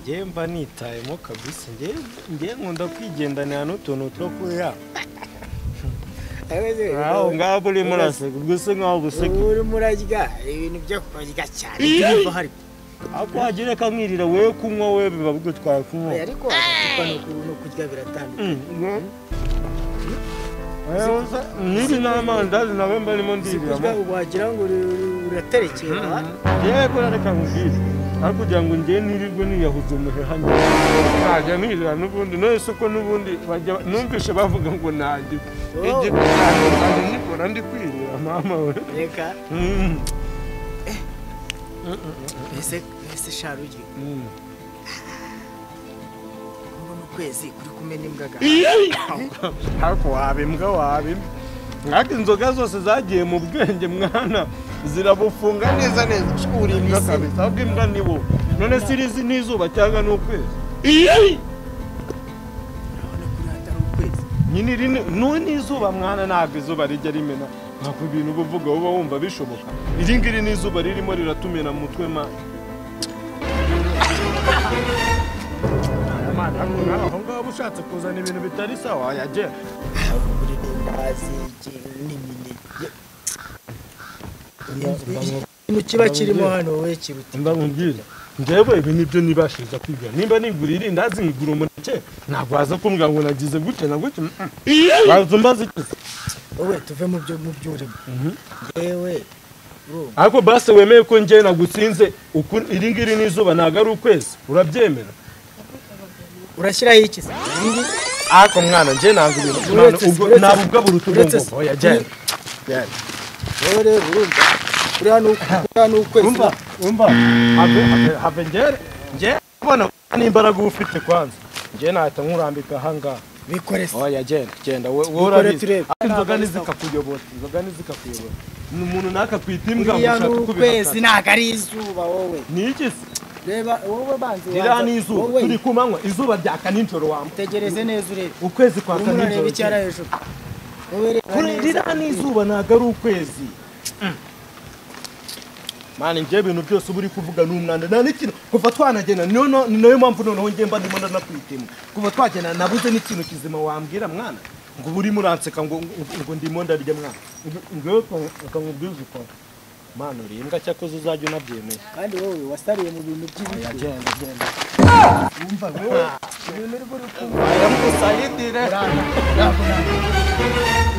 ngiye mba nitayemo kabisa ngiye nkunda kwigendanira n'utuntu two kuya aho ngabo uri muraseka gusa nkaho guseka uri murarya ibintu byo kurya cyane niba hari ako hagire kamwirira wewe kunywa wewe biba bigutwaye kunywa ariko agacupa no kurya biratandukanye nibi n'amandazi nawe mba ndimo ndirira wagira ngo uraterekera yego reka nkubwire ariko kugira ngo ngiye nirirwe niyahuze umuhehanye najya nirira n'ubundi nese ko n'ubundi numvishe bavuga ngo nanjye igitano nikora ndi kwirira mama we reka ese sharugi kwezi kuri kumena imbwaga ariko wabimbwa ngaka inzoga zose zagiye mu bwenge mwana zirabufunga neza uri imbwa kabisa ahubwo imbwa nibo none sirizi n'izuba cyangwa n'ukwezi urabona kuri hatari ukwezi nyine none izuba mwana ntabwo izuba rijya rimena ntabwo ibintu uvuga uba wumva bishoboka iri ngiri n'izuba ririmo riratumena mu mutwe ma aho ngaho ushatse kuzana ibintu bitari sawa yagera ikintu kiba kirimo hano wowe kiruta mba nkubwira njyewe ibi nibyo nibashiza kwiga nimba nigura irindazi nkigura umuneke ntabwo waza kumbwira ngo nagize gutya na gutya waza umbaza iki wowe tuve mu by'urimo yewe ariko base wemeye ko njye nagusinze iri ngiri n'izuba ntabwo ari ukwezi urabyemera urashyiraho iki se ariko mwana njye ntabwo ibintu ntabwo ugabura utubungo oya genda wowe rero urumva uri hano ukwezi umva have njye ubona n'imbaraga uba ufite kwanza njye nahita nkurambika ahangaha bikore se oya genda wowe urabizi inzoga ntizikakuyobora ni umuntu nakakwita imbwa ushaka ukwezi ntabwo ari izuba wowe ni iki se reba wowe banze rira n'izuba turi ku manywa izuba ryaka nijoro tegereze neza urebe ukwezi kwaka nijoro urebe icyara hejuru rira n'izuba ntabwo ari ukwezi mani njye ibintu byose uba uri kuvuga n'umwanda nta n'ikintu kuva twanagenda ni nayo mpamvu noneho njye mba ndimo ndanakwitema kuva twagenda nabuze n'ikintu kizima wambwira mwana ngo uba urimo uranseka ngo ndimo ndarya mwana ngewe ukamubwiza uko mwana uri imbwa cyakoze uzajya unabyemeye kandi wowe wasariye mu bintu by'ibiti genda wumva wowe ibintu uri kumva aya musayidire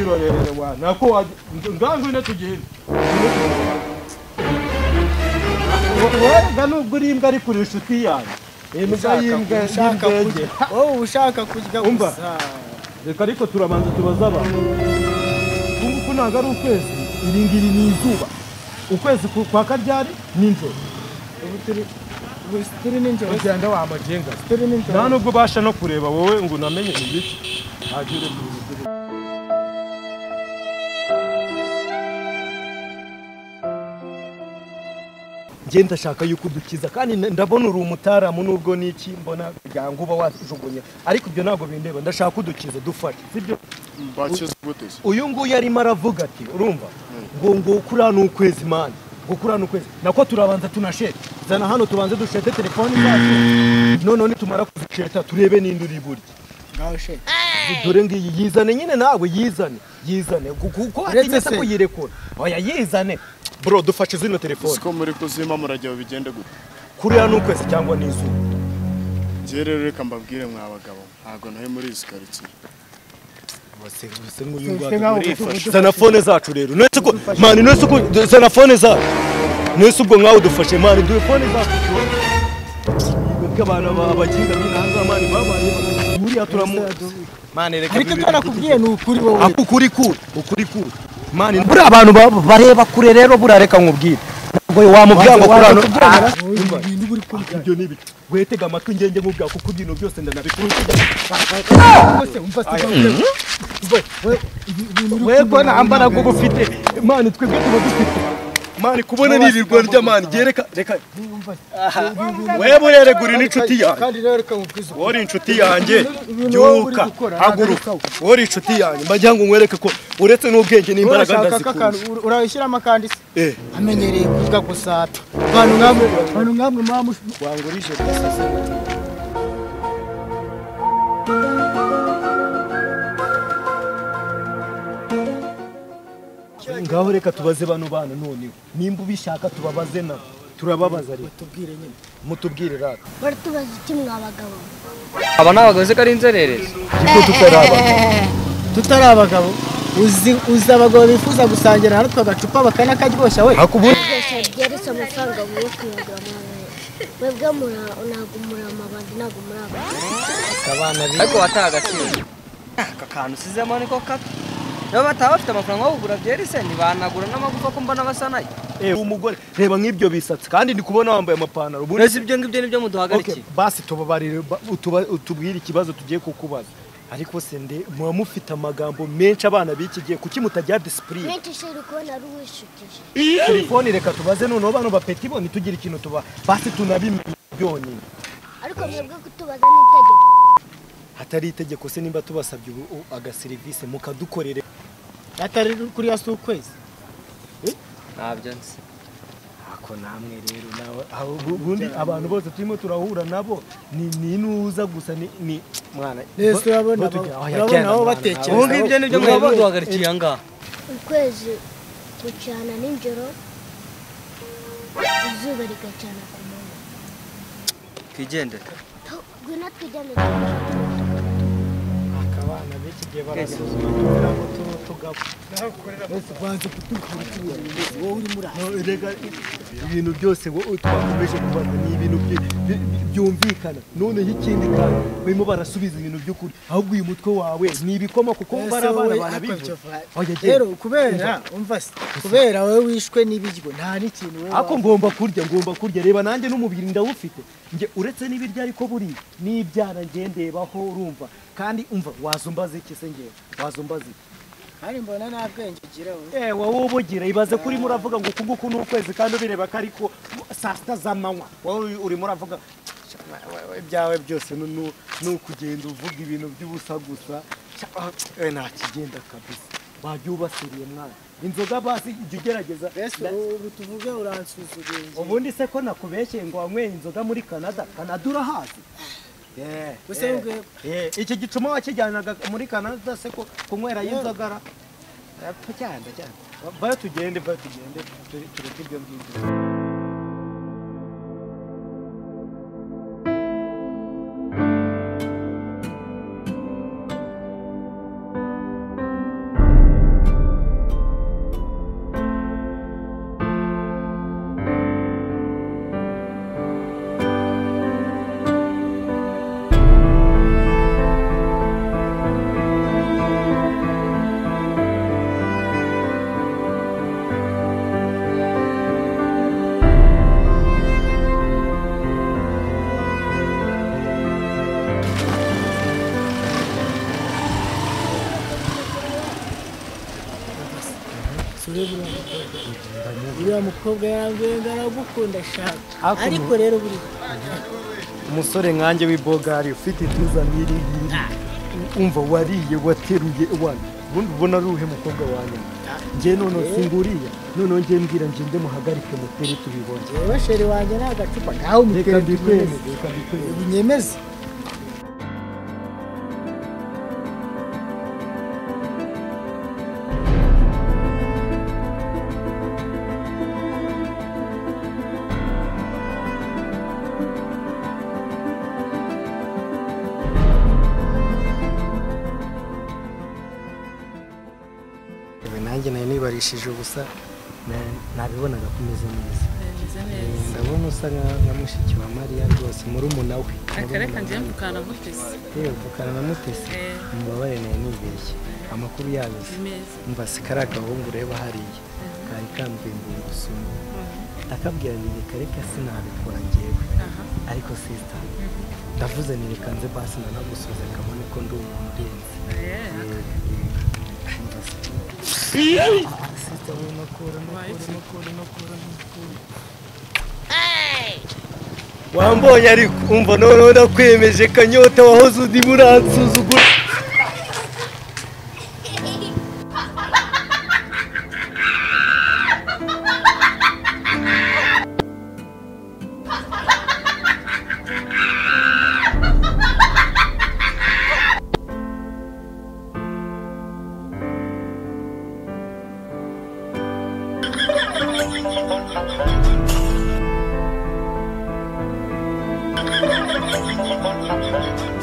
irorerere wana nako ngango ine tugenda wega nubwo uri imbwa ari kuri inshuti yanjye imbwa y'imbwa y'indege wowe ushaka kurya gusa reka ariko turabanza tubaza abantu kuko ntabwo ari ukwezi iri ngiri ni izuba ukwezi kwa karyari nijoro ubu turi nijoro ugenda wamagenga turi nijoro nta nubwo ubasha no kureba wowe ngo unamenye ibiki hagire ngenda shaka yuko dukiza kandi ndabona uri umutaramu nubwo niki mbona kugira ngo uba wajugunya ariko ibyo ntabwo bindeba ndashaka kudukiza dufashe sibyo bakize guteze uyu nguyu arimo aravuga ati urumva ngo kuri hano ukwezi mani ngo kuri hano ukwezi nako turabanza tunashete zana hano tubanze dushete telefoni zacu noneho nitumara kuzisheta turebe n'indi uri burya ngaho shete dore ngiyi yizane nyine nawe yizane kuko atinyese kuyirekura oya yizane bro dufashe zino telefoni siko muri kuzima murajya bigende gute kuri hano ukwezi cyangwa n'izuba njye rero reka mbabwire mwa bagabo ntago nawe muri izi karitsiye zana fone zacu rero nese ko mani nese ko zana fone zacu nese ubwo nkawe dufashe mani duhe fone zacu ko abantu abaginga n'inanga mani babaye buriya turamu mani reka ariko twarakubwiye ni ukuri wowe ukuri kuri mani buri abantu bareba kure rero burareka nkubwire ngo wamubwira ngo kurano ibintu buri kumva ibyo nibi wetega amatwi ngenge nkubwira kuko ibintu byose ndanabikuru wego nambara ngo bufite mani twebwe tuba dufite mani kubona nirirwa ry'amani gereka reka wewe ureregura n'inshuti yanjye kandi rero reka nkubwize wori inshuti yanjye byuka haguruka wori inshuti yanjye mbajya ngo nkwereke ko uretse n'ubwenge n'imbaraga ndazikunda urayishyiramo kandi se amenyereye kuvuga gusata abantu nkamwe mama wangurije gasasa ngaho reka tubaze bano bana noneho nimba ubishaka tubabaze nabo turababaza ariko tubwire nyine mutubwire rata bari tubaza iki mwabagabo aba nabagabo se ko ari inzererezi kuko tutari abagabo uzi abagabo bifuza gusangira natwe agacupa bakanakajyosha we gukoresha byeretse amafaranga yo kwiyungura mwebwe ntabwo muri amabandi ntabwo muri abana ariko wataha agaciro aka kantu usizemo niko kato niba bataba bafite amafaranga yo kugura byeri se ntibanagura n'amagufa ko mbona basa nayo umugore reba nk'ibyo bisatsi kandi ndi kubona wambaye amapantaro mbese ibyo ngibyo nibyo muduhagarikiye basi tubabarire utubwire ikibazo tugiye kukubaza ariko se muba mufite amagambo menshi abana b'iki gihe kuki mutagira disipurine menshi sheri kubona ari uwishukije telefone reka tubaze noneho bano bapeti bo ntitugire ikintu tuba basi tunabimenya byonyine ariko mwebwe kutubaza n'itegeko hatari itegeko se nimba tubasabye agaserivisi mukadukorere atari kuri ya ukwezi ntabyo nzi ako namwe rero nawe ubundi abantu bose turimo turahura nabo ni nuza gusa ni mwana nese urabona aho batekera ubu ngibyo nibyo mwaba muduhagarikiye aha ngaha ukwezi gucana nijoro izuba rigacana ku manywa twigendere ngwino twigendere akabana b'iki gihe barasuzuma kugira ngo tugabo bose banze kutukurikira wowe uri muri ibintu byose twakomeje kubaza ni ibintu byumvikana noneho ikindi kandi barimo barasubiza ibintu by'ukuri ahubwo uyu mutwe wawe ni ibikoma kuko barabana banabivuga rero kubera wowe wishwe n'ibiryo nta n'ikintu wowe ako ngomba kurya reba nanjye n'umubiri ndawufite nge uretse n'ibiryo ariko buri n'ibyana ngendebaho urumva kandi umva wazumbaza iki se ngewe wazumbaza iki kandi mbona nta bwenge ugira wowe wowe ubugira ibaze kuri muravuga ngo uku ni ukwezi kandi ubireba ko ariko saa sita z'amanywa wowe urimo uravuga ibyawe byose ni ukugenda uvuga ibintu by'ubusa gusa nta kigenda kabisa wajya ubasiriye mwana inzoga basi ijya ugerageza ubu tuvuge uransuzuguye ubundi se ko nakubeshye ngo wanyweye inzoga muri Canada urahazi iki gicuma wakijyanaga muri Canada se ko kunywera y'inzogara cyane vayo tugende tureke ibyo ngibyo uriya mukobwa yarambwiye ngo aragukunda shaka ariko rero buri umusore nkanjye w'ibogari ufite ituza nk'iri umva wariye wateruye wana ubundi ubona ari uhe mukobwa wanjye njye none singuriya noneho njye mbwira njye muhagarike mutere tubibone yewe sheri wanjye nta gacupa nawe umutere tubibone ubinyemeze nanjye nayo nibarishije ubusa nabibonaga ko umeze neza ndabona usa nka mushiki wa Mariya rwose murumuna we akareka njye mvukana na Mutesi mvukana na Mutesi mubabare nayo nibeshye amakuru yayo mva se kari agahungu ureba hariya kari kambwiye ngo ngusuma akabwira ni reka sinabikora njyewe ariko sister ndavuze ni reka nze basi nanagusubiza kabone ko ndi umuntu urenze wambonye ariko umva noneho ndakwemeje kanyota wahoze undi muransuzugura Thank you.